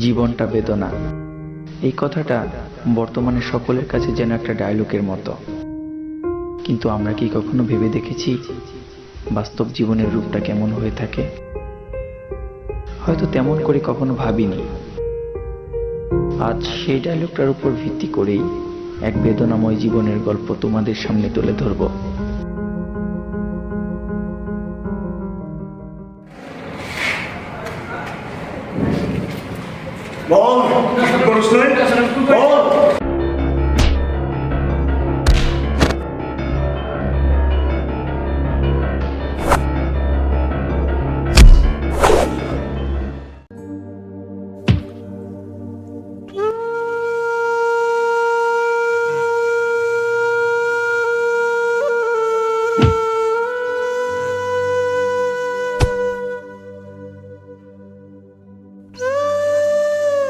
জীবনটা বেদনা, এই কথাটা বর্তমানে সকলের কাছে যেন একটা ডায়লগের মতো। কিন্তু আমরা কি কখনো ভেবে দেখেছি বাস্তব জীবনের রূপটা কেমন হয়ে থাকে? হয়তো তেমন করে কখনো ভাবিনি। আজ সেই ডায়লগটার উপর ভিত্তি করেই এক বেদনাময় জীবনের গল্প তোমাদের সামনে তুলে ধরব। বল, করিস নাই? বল।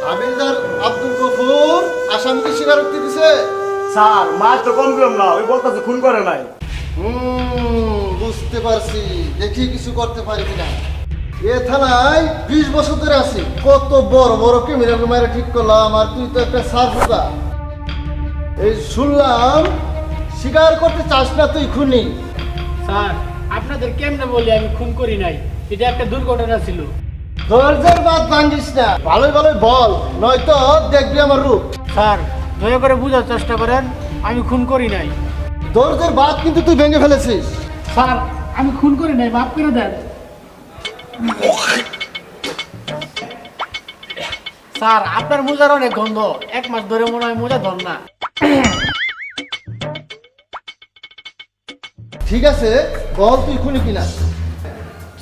হাবিলদার আব্দুল গফুর আসামিকে স্বীকারোক্তি দিছে। স্যার, মার তো কম করলাম না, ওই বলতেছে খুন করে নাই। বুঝতে পারছি, দেখি কিছু করতে পারি কিনা। এ থানায় 20 বছর ধরে আছি, কত বড় বড় ক্রিমিনাল মায়েরা ঠিক করলাম, আর তুই তো একটা সারফুদা। এই শুনলাম স্বীকার করতে চাস না তুই খুনি। স্যার, আপনাদের কেমনে বলি আমি খুন করি নাই, এটা একটা দুর্ঘটনা ছিল। ধৈর্যের বাদ ভাঙ্গিস না, ভালোই ভালোই বল, নয়তো দেখবি আমার রূপ। স্যার, দয়া করে বোঝার চেষ্টা করেন, আমি খুন করি নাই। ধৈর্যের বাদ কিন্তু তুই ভেঙে ফেলেছিস। স্যার, আমি খুন করি নাই, মাফ করে দেন। স্যার, আপনার মোজার অনেক গন্ধ, 1 মাস ধরে মনে হয় মোজা ধর না। ঠিক আছে, বল তুই খুনি কিনা।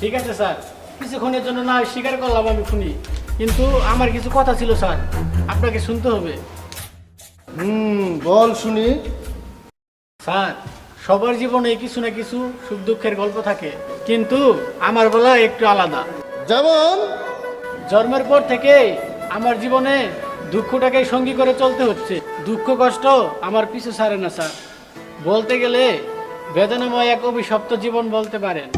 ঠিক আছে স্যার, কিছুক্ষণের জন্য না হয় স্বীকার করলাম আমি খুনি, কিন্তু আমার কিছু কথা ছিল স্যার, আপনাকে শুনতে হবে। বল শুনি। স্যার, সবার জীবনে কিছু না কিছু সুখ দুঃখের গল্প থাকে, কিন্তু আমার বেলা একটু আলাদা। যেমন জন্মের পর থেকে আমার জীবনে দুঃখটাকে সঙ্গী করে চলতে হচ্ছে। দুঃখ কষ্ট আমার পিছু ছাড়ে না স্যার, বলতে গেলে বেদনাময় এক অভিশপ্ত জীবন বলতে পারেন।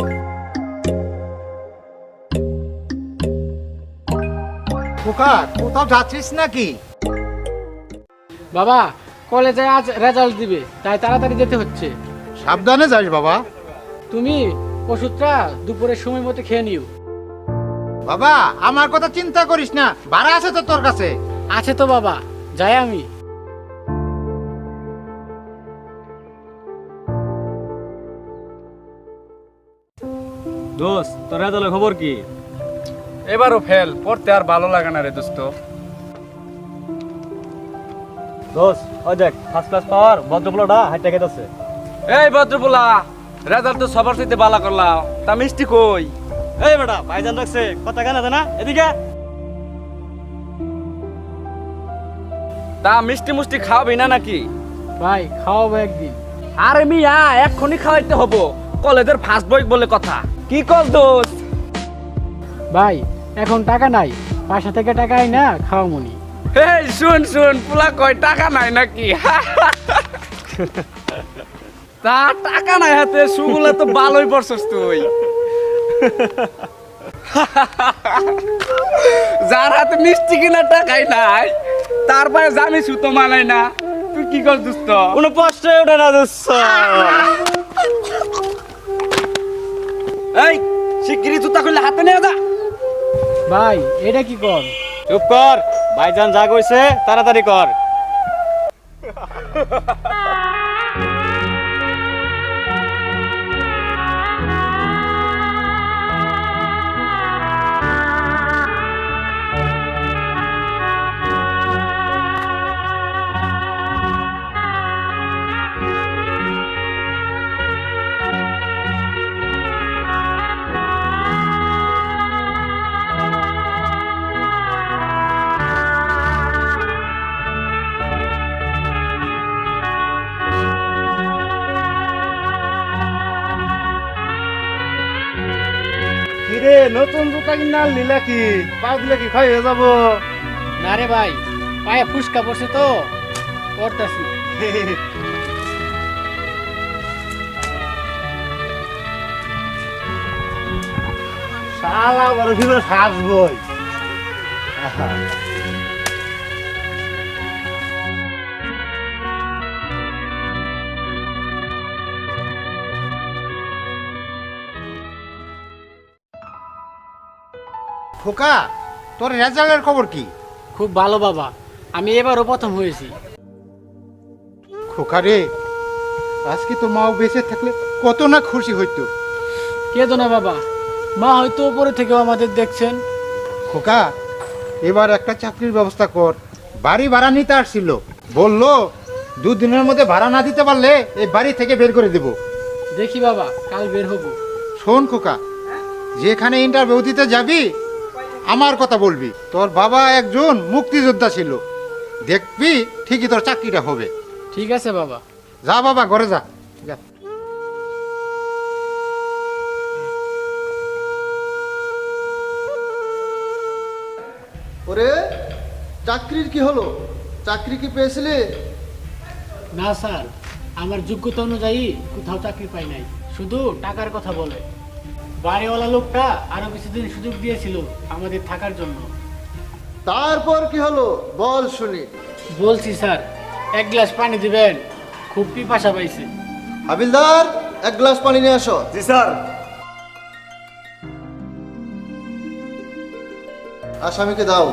খোকা, কোথাও যাচ্ছিস নাকি? বাবা, কলেজে আজ রেজাল্ট দিবে, তাই তাড়াতাড়ি যেতে হচ্ছে। সাবধানে যাস বাবা। তুমি ওষুধটা দুপুরের সময় মতো খেয়ে নিও। বাবা, আমার কথা চিন্তা করিস না, ভাড়া আছে তো তোর কাছে। আছে তো বাবা, যাই আমি। দোস্ত, তোর রেজাল্টের খবর কি? এবারও ফেল, পড়তে আর ভালো লাগে না রে দোস্ত। দোস্ত, ওই দেখ ফার্স্ট ক্লাস পাওয়ার ভদ্রপোলাটা হাইটে গেছে। এই ভদ্রপোলা, রেজাল্ট তো সবার চাইতে ভালো করলাম, তা মিষ্টি কই? এই বেটা, ভাইজান রাখছে কথা কেন না এদিকে। তা মিষ্টি মুষ্টি খাওয়াবি না নাকি? ভাই, খাওয়াবো একদিন। আরে মিয়া, এক্ষুনি খাওয়াইতে হবো, কলেজের ফার্স্ট বই বলে কথা। কি কর দোস্ত? ভাই, এখন টাকা নাই, বাসা থেকে টাকা আই না খাওয়া মনি। এই শুন শুন, পোলা কয় টাকা নাই নাকি? তা টাকা নাই হাতে, সুগুলা তো ভালোই পড়ছস তুই। যার হাতে মিষ্টি কিনা টাকাই নাই, তার পায়ে জামি সুতো মানাই না। তুই কি কর দোস্ত? কোনো প্রশ্ন ওঠে না দোস্ত। এই শিগগিরই জুতা খুলে হাতে নিয়ে যা। ভাই, এটা কি কর? চুপ কর, ভাইজান যা কইছে তাড়াতাড়ি কর। কিরে, নতুন জুতা কিনা নিলা কি? পা দিলে কি ক্ষয় হয়ে যাবো? না রে ভাই, পায়ে ফুসকা পড়ছে তো, পড়তাছি। শালা বড় ভিতরে সাজবই। খোকা, তোর রেজাল্টের খবর কি? খুব ভালো বাবা, আমি এবারও প্রথম হয়েছি। খোকা রে, আজকে তো মাও বেঁচে থাকলে কত না খুশি হইতো। কেঁদো না বাবা, মা হয়তো উপরে থেকেও আমাদের দেখছেন। খোকা, এবার একটা চাকরির ব্যবস্থা কর। বাড়ি ভাড়া নিতে আসছিল, বললো 2 দিনের মধ্যে ভাড়া না দিতে পারলে এই বাড়ি থেকে বের করে দেব। দেখি বাবা, কাল বের হবো। শোন খোকা, যেখানে ইন্টারভিউ দিতে যাবি আমার কথা বলবি। তোর বাবা একজন মুক্তিযোদ্ধা ছিল, দেখবি ঠিকই তোর চাকরিটা হবে। ঠিক আছে বাবা। যা বাবা, ঘরে যা যা। ওরে, চাকরির কি হলো? চাকরি কি পেয়েছিলি? না স্যার, আমার যোগ্যতা অনুযায়ী কোথাও চাকরি পাই নাই, শুধু টাকার কথা বলে। বাড়িওয়ালা লোকটা আরো কিছুদিন সুযোগ দিয়েছিল আমাদের থাকার জন্য। তারপর কি হলো বল শুনি। বলছি স্যার, 1 গ্লাস পানি দিবেন, খুব পিপাসা পাইছে। হাবিলদার, 1 গ্লাস পানি নিয়ে আসো। জি স্যার। আসামিকে দাও।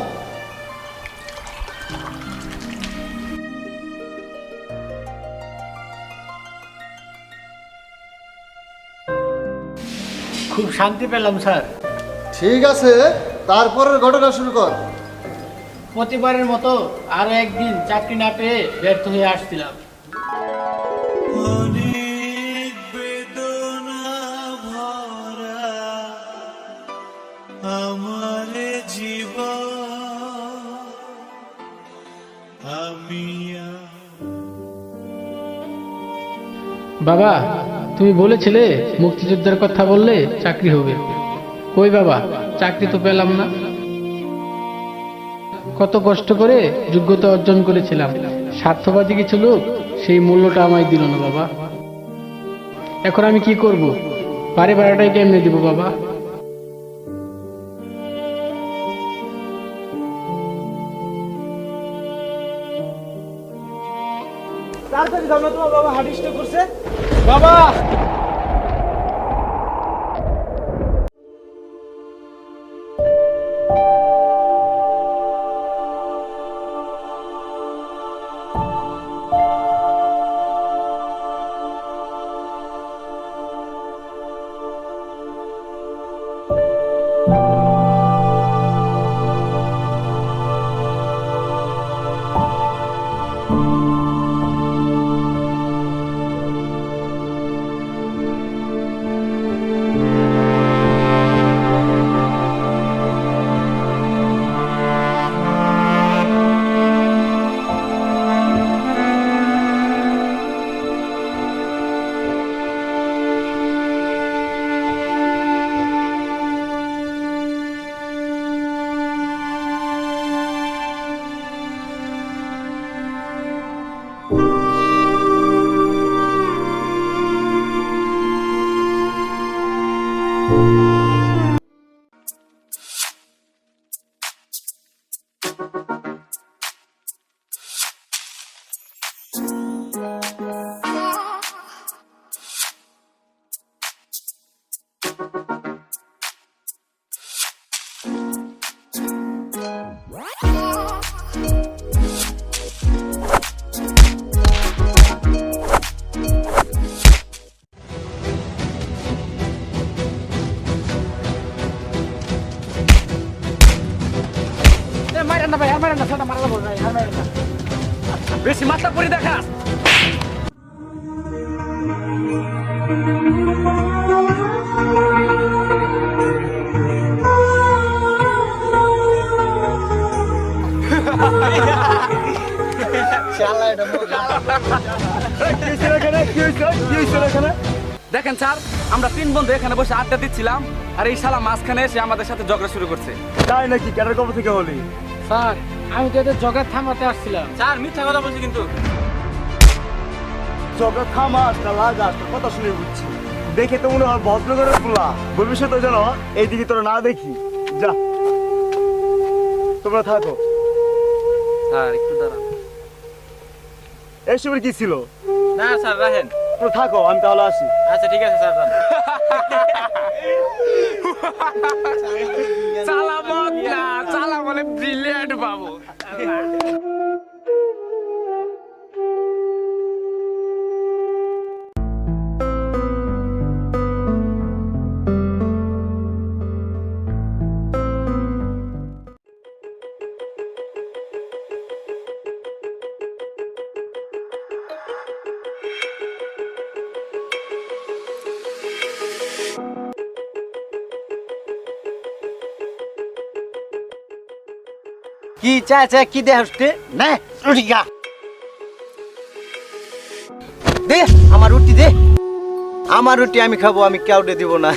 খুব শান্তি পেলাম স্যার। ঠিক আছে, তারপরের ঘটনা শুরু কর। প্রতিবারের মতো আরো একদিন চাকরি না পেয়ে ব্যর্থ হয়ে আসছিলাম। বাবা, তুমি বলেছিলে মুক্তিযোদ্ধার কথা বললে চাকরি হবে। কই বাবা, চাকরি তো পেলাম না। কত কষ্ট করে যোগ্যতা অর্জন করেছিলাম, স্বার্থবাদী কিছু লোক সেই মূল্যটা আমায় দিল না বাবা। এখন আমি কি করব? বাড়ি ভাড়াটাই কেমনে দিব বাবা? তাড়াতাড়ি যাও না, তোমার বাবা হার্ট স্ট্রোক করছে। বাবা, বেশি মাথা পরি দেখাস। দেখেন স্যার, আমরা 3 বন্ধু এখানে বসে আড্ডা দিচ্ছিলাম, আর এই শালা মাঝখানে এসে আমাদের সাথে ঝগড়া শুরু করছে। তাই নাকি? কেনার কবে থেকে হলি? স্যার, আমি তো এদের জগৎ থামাতে আসছিলাম। স্যার মিথ্যা কথা বলছি কিন্তু। চোখে থামাস না লাগাস, তোর কথা শুনে বুঝছি। দেখে তো মনে হয় ভদ্র করে ফুলা। ভবিষ্যতে যেন এইদিকে তোরা না দেখি। যা, তোমরা থাকো। স্যার একটু দাঁড়ান। এসবের কি ছিল? না স্যার রাখেন। তুমি থাকো, আমি তাহলে আসি। আচ্ছা ঠিক আছে স্যার সালামত না, সালা বলে ব্রিলিয়ান্ট বাবু। কি চাচা কি দে হস্তে না রুটিকা দে, আমার রুটি দে। আমার রুটি আমি খাবো, আমি কাউকে দিব না।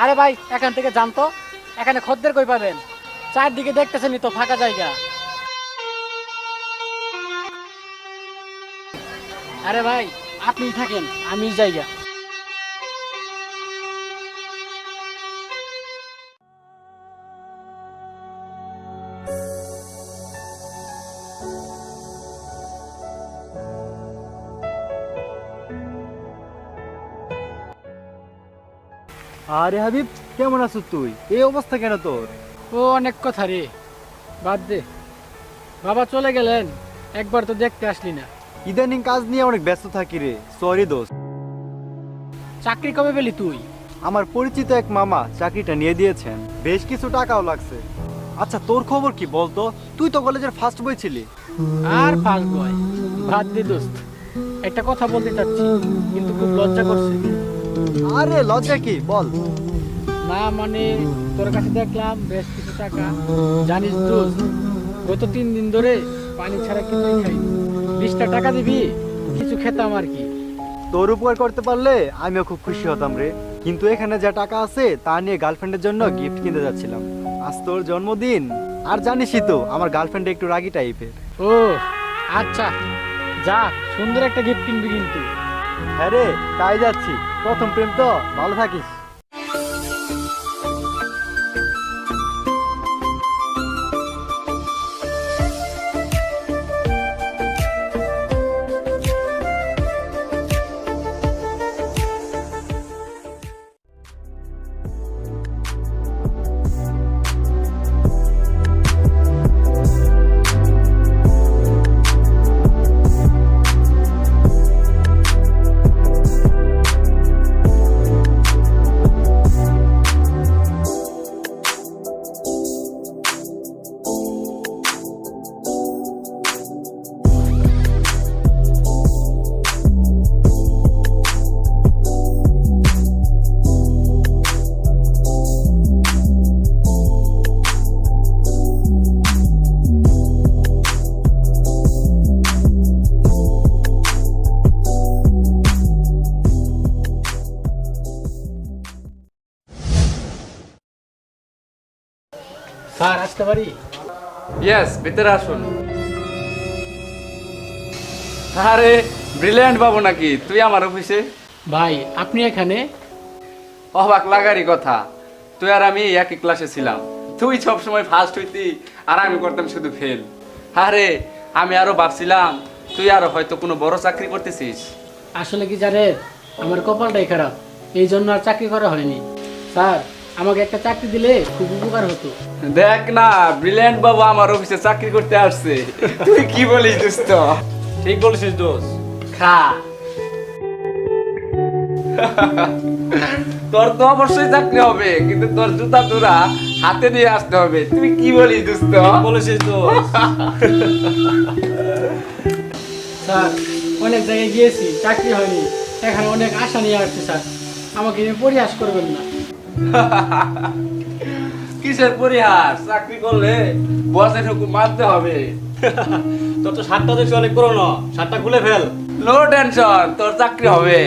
আরে ভাই এখান থেকে জানতো, এখানে খদ্দের কই পাবেন? চারদিকে দেখতেছেনি তো ফাঁকা জায়গা। আরে ভাই আপনিই থাকেন, আমি জায়গা। আরে হাবিব, কেমন আছো তুই? এই অবস্থা কেন তোর? ও অনেক কথা রে, বাদ দে। বাবা চলে গেলেন, একবার তো দেখতে আসলি না। ইদানিং কাজ নিয়ে অনেক ব্যস্ত থাকি রে, সরি দোস্ত। চাকরি কবে পেলি তুই? আমার পরিচিত এক মামা চাকরিটা নিয়ে দিয়েছেন, বেশ কিছু টাকাও লাগছে। আচ্ছা তোর খবর কি বলতো? তুই তো কলেজের ফার্স্ট বয় ছিলি। আর ফার্স্ট বয় বাদ দে দোস্ত, একটা কথা বলতে চাচ্ছি কিন্তু খুব লজ্জা করছে। আরে লজ্জা কি, বল। না মানে তোর কাছে দেখলাম বেশ কিছু টাকা। জানিস দোস্ত, গত 3 দিন ধরে পানি ছাড়া কিছুই খাইনি। 20টা টাকা দিবি, কিছু খেতাম আর কি। তোর উপকার করতে পারলে আমিও খুব খুশি হতাম রে, কিন্তু এখানে যা টাকা আছে তা নিয়ে গার্লফ্রেন্ডের জন্য গিফট কিনতে যাচ্ছিলাম। আজ তোর জন্মদিন, আর জানিসই তো আমার গার্লফ্রেন্ড একটু রাগী টাইপের। ও আচ্ছা, যা সুন্দর একটা গিফট কিনবি কিন্তু। হ্যাঁ রে, তাই যাচ্ছি। প্রথম প্রেম তো, ভালো থাকিস। স্যার আসতে পারি? ইয়েস, ভিতরে আসুন। আরে ব্রিলিয়ান্ট বাবু নাকি তুই আমার অফিসে? ভাই আপনি এখানে? অবাক লাগারই কথা, তুই আর আমি একই ক্লাসে ছিলাম। তুই সবসময় ফার্স্ট হইতি আর আমি করতাম শুধু ফেল। আরে আমি আরো ভাবছিলাম তুই আরো হয়তো কোনো বড় চাকরি করতেছিস। আসলে কি জানেন, আমার কপালটাই খারাপ, এই জন্য আর চাকরি করা হয়নি। স্যার আমাকে একটা চাকরি দিলে খুব উপকার হতো। দেখ না, ব্রিলিয়ান্ট বাবু আমার অফিসে চাকরি করতে আসছে। তুই কি বলিস দোস্ত? ঠিক বলেছিস দোষ। খা। তোর তো অবশ্যই চাকরি হবে, কিন্তু তোর জুতা তোরা হাতে নিয়ে আসতে হবে। তুই কি বলিস দোস্ত? বলেছিস দোষ। স্যার অনেক জায়গায় গিয়েছি, চাকরি হয়নি, এখানে অনেক আশা নিয়ে আসছি স্যার, আমাকে নিয়ে পরিহাস করবেন না। কিসের পরিহাস? চাকরি করলে বসের হুকুম মানতে হবে। তোর তো শার্টটা দেখছি অনেক পুরনো, শার্টটা খুলে ফেল। নো টেনশন, তোর চাকরি হবে।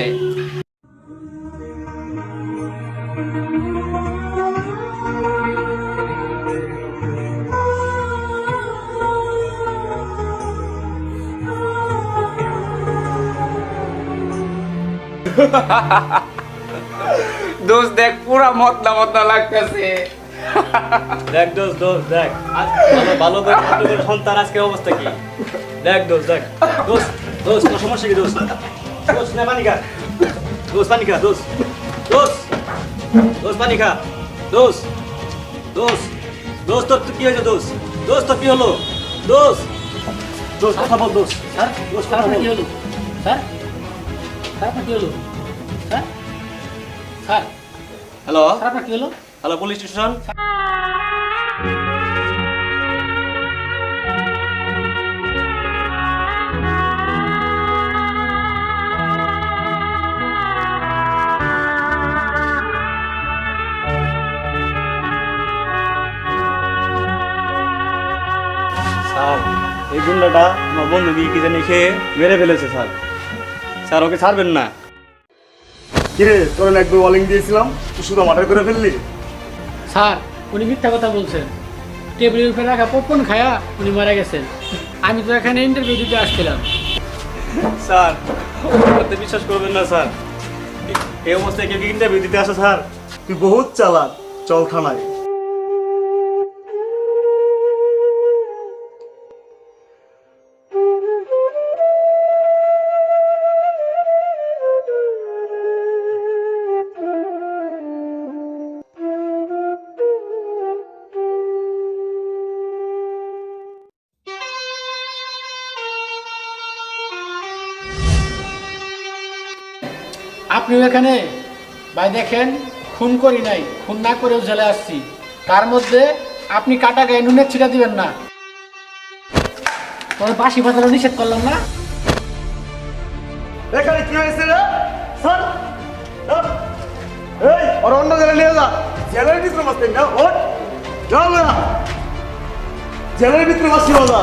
দোষ দেখ, পুরা মতনা মতনা লাগতেছে। দেখ দোষ, দোষ দেখ, আজ ভালো করে সন্তান আজকের অবস্থা কি দেখ। দোষ দেখ, দোষ দোষ তোর সমস্যা কি? দোষ দোষ না পানি খা, দোষ পানি খা, দোষ দোষ দোষ পানি খা, দোষ দোষ দোষ তোর কি হয়েছে? দোষ দোষ তোর কি হলো? দোষ দোষ কথা বল। দোষ স্যার দোষ কথা স্যার আপনার বল। কি হলো? স্যার স্যার আপনার কি হলো? স্যার স্যার হ্যালো স্যার আপনার কি হলো? Hello police station. স্যার এই গুন্ডাটা আমার বন্ধুকে কি জানি খেয়ে মেরে ফেলেছে স্যার। স্যার ওকে ছাড়বেন না। কিরে, তোর না একবার ওয়ার্নিং দিয়েছিলাম, তুই শুধু মার্ডার করে ফেললি? স্যার উনি মিথ্যা কথা বলছেন, টেবিলের উপরে রাখা পপকর্ন খায়া উনি মারা গেছেন। আমি তো এখানে ইন্টারভিউ দিতে আসছিলাম। স্যার আপনি বিশ্বাস করবেন না স্যার, এই অবস্থায় কেউ কি ইন্টারভিউ দিতে আসে স্যার? তুই বহুত চালাক, চল থানায়। আপনিও এখানে ভাই দেখেন, খুন করি নাই, খুন না করেও জেলে আসছি। তার মধ্যে আপনি কাটা গায়ে নুনের ছিটা দিবেন না। তবে বাসি বাজানো নিষেধ করলাম না। এখানে কি হয়েছে রে? স্যার, এই ওর অন্য জেলে নিয়ে যা। জেলের ভিতরে মারতে না, ওঠ চল না, জেলের ভিতরে মারছি মজা।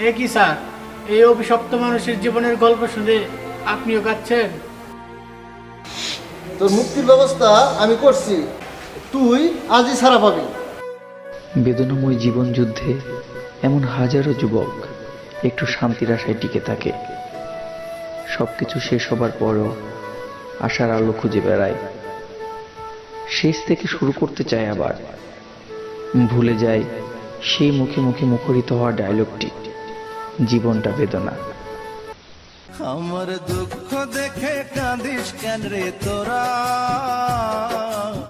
এ কি স্যার, এই অভিশপ্ত মানুষের জীবনের গল্প শুনে আপনিও কাঁদছেন? তোর মুক্তির ব্যবস্থা আমি করছি, তুই আজই ছাড়া পাবি। বেদনাময় জীবন যুদ্ধে এমন হাজারো যুবক একটু শান্তির আশায় টিকে থাকে। সবকিছু শেষ হবার পরও আশার আলো খুঁজে বেড়ায়। শেষ থেকে শুরু করতে চায়, আবার ভুলে যায় সেই মুখে মুখে মুখরিত হওয়া ডায়লগটি, জীবনটা বেদনা। আমার দুঃখ দেখে কাঁদিস কেন রে তোরা?